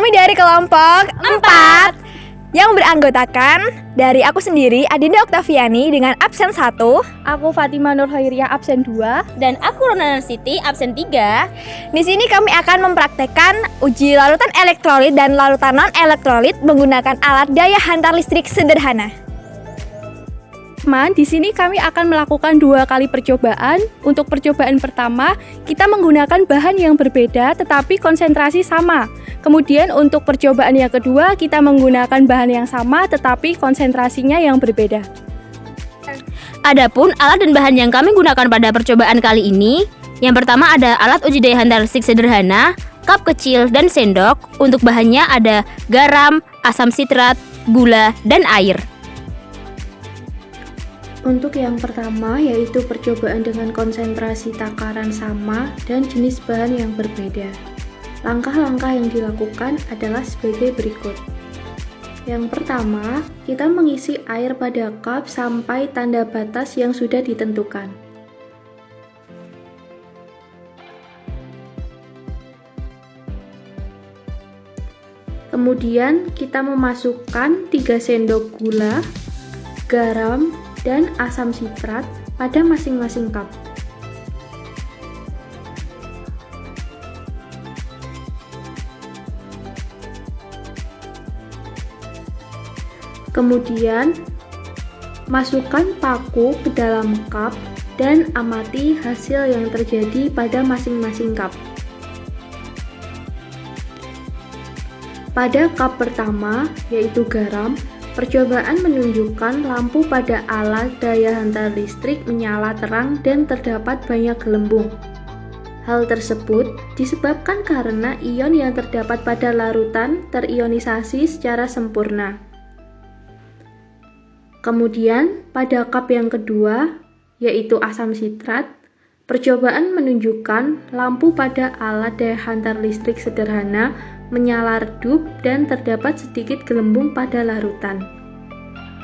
Kami dari kelompok 4 yang beranggotakan dari aku sendiri, Adinda Oktaviani dengan absen 1, Aku Fatima Nur Khairiyah absen 2. Dan aku Ronana Siti absen 3. Di sini kami akan mempraktekkan uji larutan elektrolit dan larutan non-elektrolit menggunakan alat daya hantar listrik sederhana. Di sini kami akan melakukan 2 kali percobaan. Untuk percobaan pertama, kita menggunakan bahan yang berbeda tetapi konsentrasi sama. Kemudian untuk percobaan yang kedua, kita menggunakan bahan yang sama tetapi konsentrasinya yang berbeda. Adapun alat dan bahan yang kami gunakan pada percobaan kali ini, yang pertama ada alat uji daya hantar listrik sederhana, cup kecil dan sendok. Untuk bahannya ada garam, asam sitrat, gula, dan air. Untuk yang pertama yaitu percobaan dengan konsentrasi takaran sama dan jenis bahan yang berbeda. Langkah-langkah yang dilakukan adalah sebagai berikut. Yang pertama, kita mengisi air pada cup sampai tanda batas yang sudah ditentukan. Kemudian kita memasukkan 3 sendok gula, garam, dan asam sitrat pada masing-masing cup. Kemudian, masukkan paku ke dalam cup dan amati hasil yang terjadi pada masing-masing cup. Pada cup pertama, yaitu garam, percobaan menunjukkan lampu pada alat daya hantar listrik menyala terang dan terdapat banyak gelembung. Hal tersebut disebabkan karena ion yang terdapat pada larutan terionisasi secara sempurna. Kemudian, pada cup yang kedua, yaitu asam sitrat, percobaan menunjukkan lampu pada alat daya hantar listrik sederhana menyala redup dan terdapat sedikit gelembung pada larutan.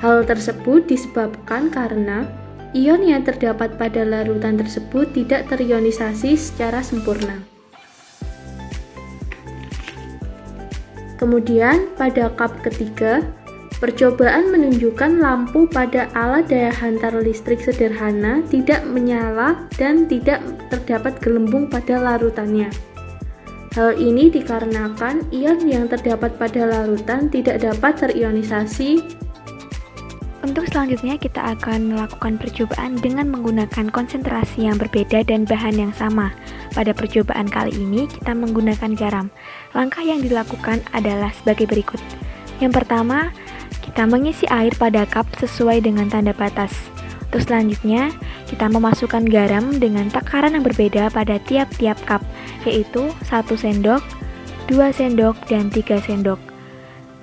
Hal tersebut disebabkan karena ion yang terdapat pada larutan tersebut tidak terionisasi secara sempurna. Kemudian pada cup ketiga, percobaan menunjukkan lampu pada alat daya hantar listrik sederhana tidak menyala dan tidak terdapat gelembung pada larutannya. Hal ini dikarenakan ion yang terdapat pada larutan tidak dapat terionisasi. Untuk selanjutnya kita akan melakukan percobaan dengan menggunakan konsentrasi yang berbeda dan bahan yang sama. Pada percobaan kali ini kita menggunakan garam. Langkah yang dilakukan adalah sebagai berikut. Yang pertama, kita mengisi air pada cup sesuai dengan tanda batas. Terus selanjutnya, kita memasukkan garam dengan takaran yang berbeda pada tiap-tiap cup, yaitu 1 sendok, 2 sendok, dan 3 sendok.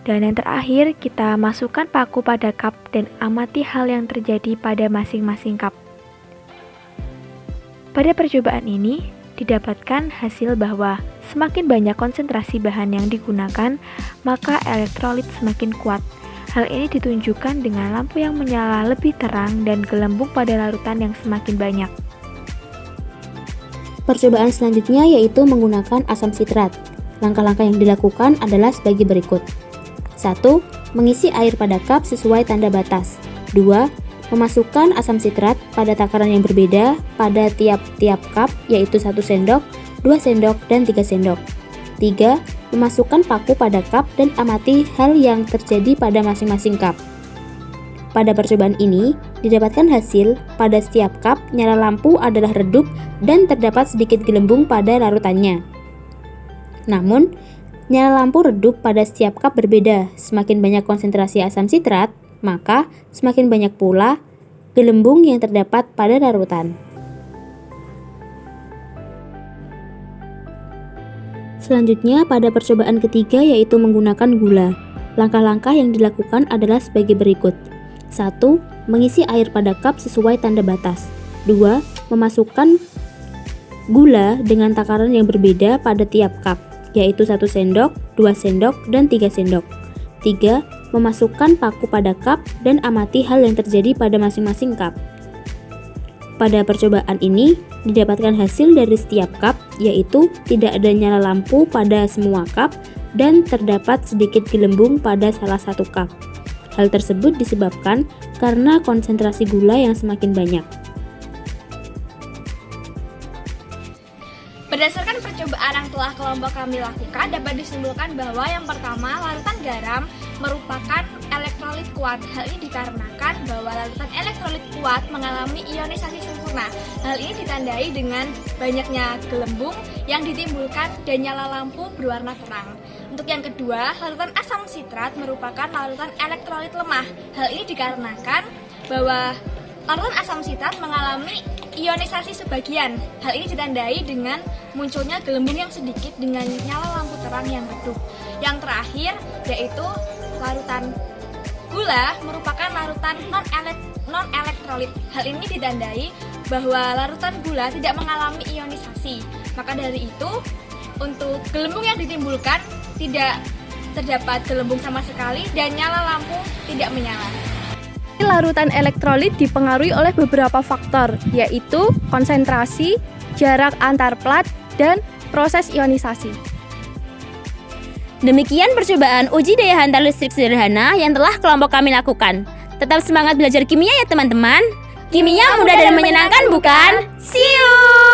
Dan yang terakhir, kita masukkan paku pada cup dan amati hal yang terjadi pada masing-masing cup. Pada percobaan ini, didapatkan hasil bahwa semakin banyak konsentrasi bahan yang digunakan, maka elektrolit semakin kuat. Hal ini ditunjukkan dengan lampu yang menyala lebih terang dan gelembung pada larutan yang semakin banyak. Percobaan selanjutnya yaitu menggunakan asam sitrat. Langkah-langkah yang dilakukan adalah sebagai berikut. 1. Mengisi air pada cup sesuai tanda batas. 2. Memasukkan asam sitrat pada takaran yang berbeda pada tiap-tiap cup, yaitu 1 sendok, 2 sendok, dan 3 sendok. 3. Memasukkan paku pada cup dan amati hal yang terjadi pada masing-masing cup. Pada percobaan ini, didapatkan hasil pada setiap cup nyala lampu adalah redup dan terdapat sedikit gelembung pada larutannya. Namun, nyala lampu redup pada setiap cup berbeda. Semakin banyak konsentrasi asam sitrat, maka semakin banyak pula gelembung yang terdapat pada larutan. Selanjutnya, pada percobaan ketiga yaitu menggunakan gula. Langkah-langkah yang dilakukan adalah sebagai berikut. 1. Mengisi air pada cup sesuai tanda batas. 2. Memasukkan gula dengan takaran yang berbeda pada tiap cup, yaitu 1 sendok, 2 sendok, dan 3 sendok. 3. Memasukkan paku pada cup dan amati hal yang terjadi pada masing-masing cup. Pada percobaan ini, didapatkan hasil dari setiap cup, yaitu tidak ada nyala lampu pada semua cup dan terdapat sedikit gelembung pada salah satu cup. Hal tersebut disebabkan karena konsentrasi gula yang semakin banyak. Berdasarkan percobaan yang telah kelompok kami lakukan, dapat disimpulkan bahwa yang pertama, larutan garam merupakan elektrolit kuat. Hal ini dikarenakan bahwa larutan elektrolit kuat mengalami ionisasi sempurna. Hal ini ditandai dengan banyaknya gelembung yang ditimbulkan dan nyala lampu berwarna terang. Untuk yang kedua, larutan asam sitrat merupakan larutan elektrolit lemah. Hal ini dikarenakan bahwa larutan asam sitrat mengalami ionisasi sebagian. Hal ini ditandai dengan munculnya gelembung yang sedikit dengan nyala lampu terang yang redup. Yang terakhir yaitu larutan gula merupakan larutan non-elektrolit. Hal ini ditandai bahwa larutan gula tidak mengalami ionisasi. Maka dari itu, untuk gelembung yang ditimbulkan tidak terdapat gelembung sama sekali dan nyala lampu tidak menyala. Larutan elektrolit dipengaruhi oleh beberapa faktor, yaitu konsentrasi, jarak antar plat, dan proses ionisasi. Demikian percobaan uji daya hantar listrik sederhana yang telah kelompok kami lakukan. Tetap semangat belajar kimia ya teman-teman. Kimia mudah dan menyenangkan bukan? See you!